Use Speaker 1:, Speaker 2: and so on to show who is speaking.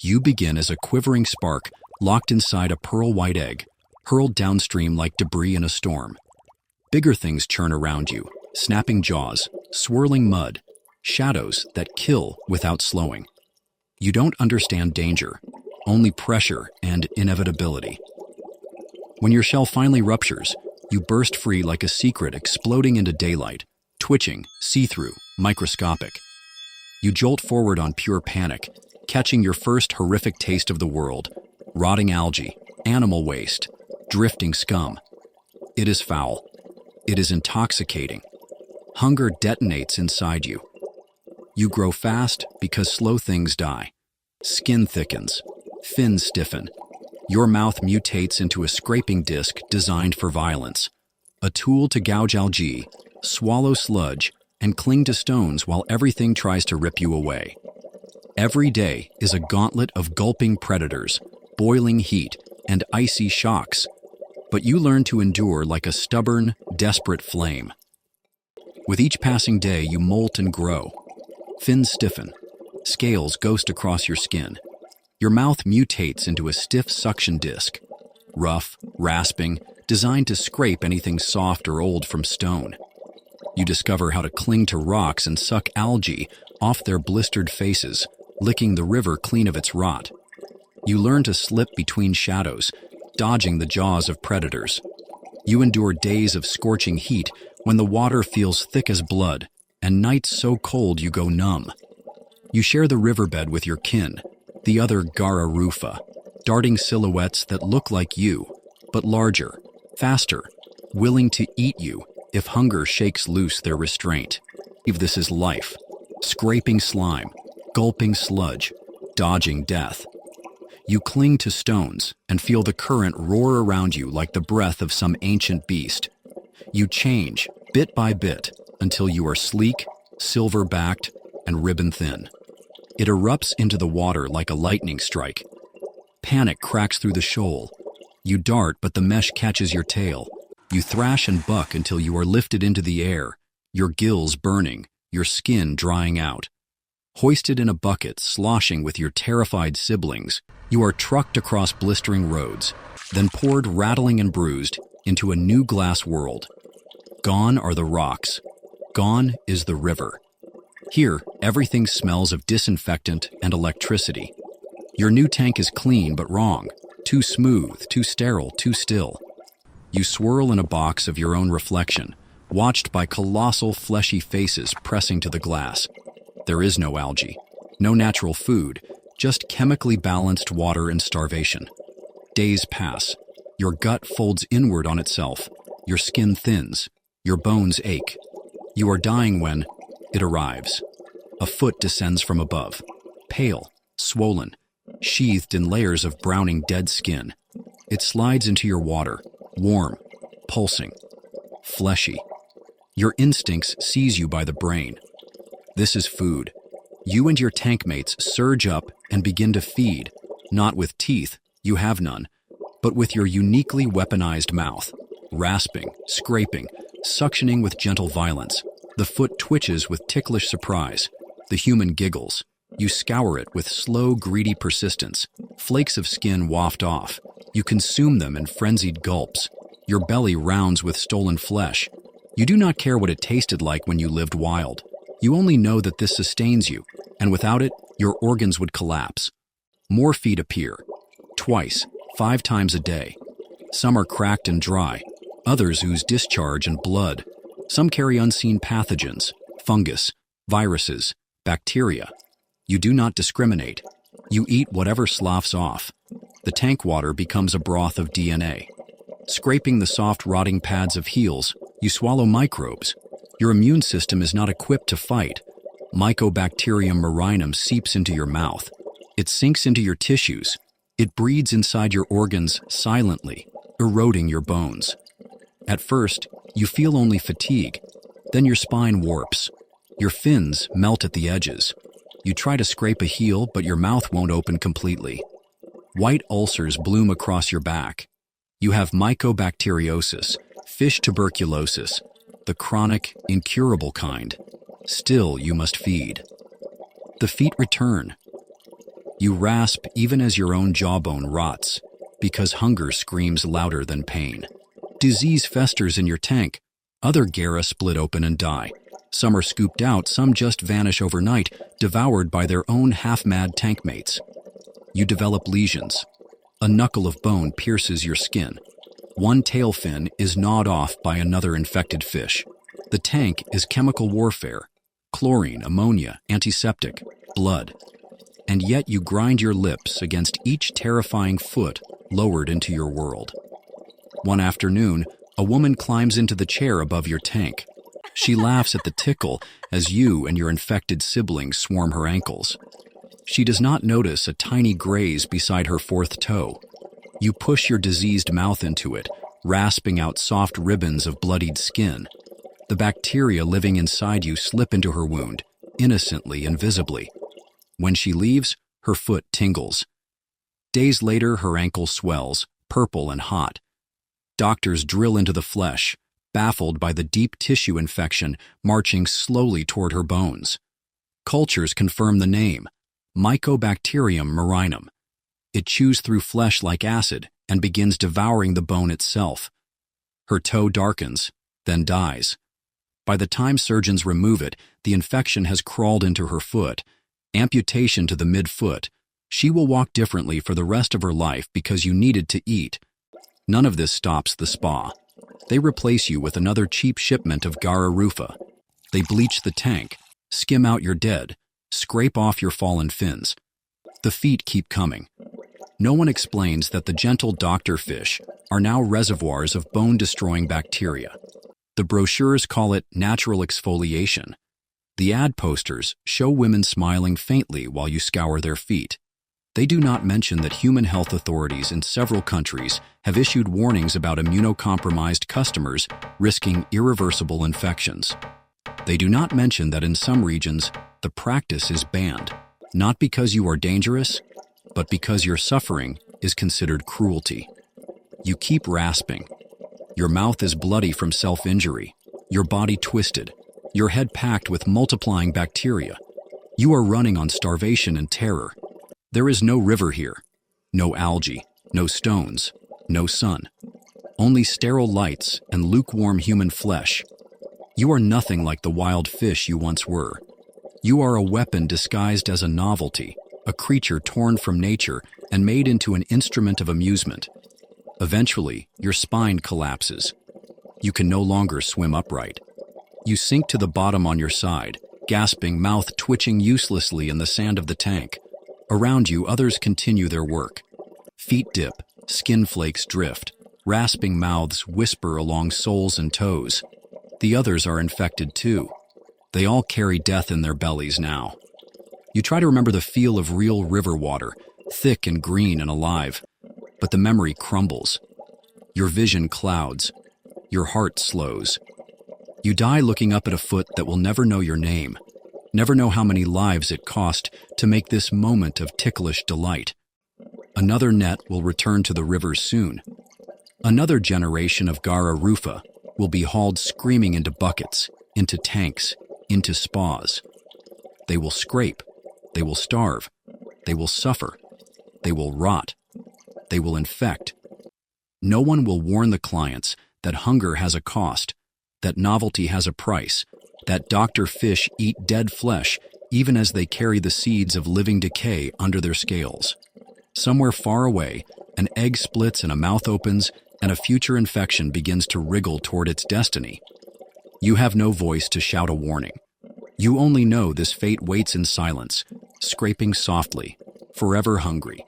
Speaker 1: You begin as a quivering spark locked inside a pearl-white egg, hurled downstream like debris in a storm. Bigger things churn around you, snapping jaws, swirling mud, shadows that kill without slowing. You don't understand danger, only pressure and inevitability. When your shell finally ruptures, you burst free like a secret exploding into daylight, twitching, see-through, microscopic. You jolt forward on pure panic, catching your first horrific taste of the world: rotting algae, animal waste, drifting scum. It is foul. It is intoxicating. Hunger detonates inside you. You grow fast because slow things die. Skin thickens. Fins stiffen. Your mouth mutates into a scraping disc designed for violence. A tool to gouge algae, swallow sludge, and cling to stones while everything tries to rip you away. Every day is a gauntlet of gulping predators, boiling heat, and icy shocks. But you learn to endure like a stubborn, desperate flame. With each passing day, you molt and grow. Fins stiffen. Scales ghost across your skin. Your mouth mutates into a stiff suction disc. Rough, rasping, designed to scrape anything soft or old from stone. You discover how to cling to rocks and suck algae off their blistered faces, licking the river clean of its rot. You learn to slip between shadows, dodging the jaws of predators. You endure days of scorching heat when the water feels thick as blood, and nights so cold you go numb. You share the riverbed with your kin, the other Garra Fura, darting silhouettes that look like you, but larger, faster, willing to eat you if hunger shakes loose their restraint. If this is life, scraping slime, gulping sludge, dodging death. You cling to stones and feel the current roar around you like the breath of some ancient beast. You change, bit by bit, until you are sleek, silver-backed, and ribbon-thin. It erupts into the water like a lightning strike. Panic cracks through the shoal. You dart, but the mesh catches your tail. You thrash and buck until you are lifted into the air, your gills burning, your skin drying out. Hoisted in a bucket, sloshing with your terrified siblings, you are trucked across blistering roads, then poured rattling and bruised into a new glass world. Gone are the rocks. Gone is the river. Here, everything smells of disinfectant and electricity. Your new tank is clean but wrong, too smooth, too sterile, too still. You swirl in a box of your own reflection, watched by colossal fleshy faces pressing to the glass. There is no algae, no natural food, just chemically balanced water and starvation. Days pass. Your gut folds inward on itself. Your skin thins. Your bones ache. You are dying when it arrives. A foot descends from above, pale, swollen, sheathed in layers of browning dead skin. It slides into your water, warm, pulsing, fleshy. Your instincts seize you by the brain. This is food. You and your tank mates surge up and begin to feed, not with teeth, you have none, but with your uniquely weaponized mouth, rasping, scraping, suctioning with gentle violence. The foot twitches with ticklish surprise. The human giggles. You scour it with slow, greedy persistence. Flakes of skin waft off. You consume them in frenzied gulps. Your belly rounds with stolen flesh. You do not care what it tasted like when you lived wild. You only know that this sustains you, and without it, your organs would collapse. More feet appear. Twice, 5 times a day. Some are cracked and dry. Others ooze discharge and blood. Some carry unseen pathogens, fungus, viruses, bacteria. You do not discriminate. You eat whatever sloughs off. The tank water becomes a broth of DNA. Scraping the soft, rotting pads of heels, you swallow microbes. Your immune system is not equipped to fight. Mycobacterium marinum seeps into your mouth. It sinks into your tissues. It breeds inside your organs silently, eroding your bones. At first, you feel only fatigue. Then your spine warps. Your fins melt at the edges. You try to scrape a heel, but your mouth won't open completely. White ulcers bloom across your back. You have mycobacteriosis, fish tuberculosis, the chronic, incurable kind. Still, you must feed. The feet return. You rasp even as your own jawbone rots, because hunger screams louder than pain. Disease festers in your tank. Other Garra split open and die. Some are scooped out, some just vanish overnight, devoured by their own half-mad tank mates. You develop lesions. A knuckle of bone pierces your skin. One tail fin is gnawed off by another infected fish. The tank is chemical warfare. Chlorine, ammonia, antiseptic, blood. And yet you grind your lips against each terrifying foot lowered into your world. One afternoon, a woman climbs into the chair above your tank. She laughs at the tickle as you and your infected siblings swarm her ankles. She does not notice a tiny graze beside her fourth toe. You push your diseased mouth into it, rasping out soft ribbons of bloodied skin. The bacteria living inside you slip into her wound, innocently and visibly. When she leaves, her foot tingles. Days later, her ankle swells, purple and hot. Doctors drill into the flesh, baffled by the deep tissue infection marching slowly toward her bones. Cultures confirm the name, Mycobacterium marinum. It chews through flesh like acid and begins devouring the bone itself. Her toe darkens, then dies. By the time surgeons remove it, the infection has crawled into her foot. Amputation to the midfoot. She will walk differently for the rest of her life because you needed to eat. None of this stops the spa. They replace you with another cheap shipment of Garra Fura. They bleach the tank, skim out your dead, scrape off your fallen fins. The feet keep coming. No one explains that the gentle doctor fish are now reservoirs of bone-destroying bacteria. The brochures call it natural exfoliation. The ad posters show women smiling faintly while you scour their feet. They do not mention that human health authorities in several countries have issued warnings about immunocompromised customers risking irreversible infections. They do not mention that in some regions, the practice is banned, not because you are dangerous, but because your suffering is considered cruelty. You keep rasping. Your mouth is bloody from self-injury, your body twisted, your head packed with multiplying bacteria. You are running on starvation and terror. There is no river here, no algae, no stones, no sun. Only sterile lights and lukewarm human flesh. You are nothing like the wild fish you once were. You are a weapon disguised as a novelty, a creature torn from nature and made into an instrument of amusement. Eventually, your spine collapses. You can no longer swim upright. You sink to the bottom on your side, gasping, mouth twitching uselessly in the sand of the tank. Around you, others continue their work. Feet dip, skin flakes drift, rasping mouths whisper along soles and toes. The others are infected too. They all carry death in their bellies now. You try to remember the feel of real river water, thick and green and alive, but the memory crumbles. Your vision clouds. Your heart slows. You die looking up at a foot that will never know your name, never know how many lives it cost to make this moment of ticklish delight. Another net will return to the rivers soon. Another generation of Garra Fura will be hauled screaming into buckets, into tanks, into spas. They will scrape. They will starve. They will suffer. They will rot. They will infect. No one will warn the clients that hunger has a cost, that novelty has a price, that doctor fish eat dead flesh even as they carry the seeds of living decay under their scales. Somewhere far away, an egg splits and a mouth opens, and a future infection begins to wriggle toward its destiny. You have no voice to shout a warning. You only know this fate waits in silence, scraping softly, forever hungry.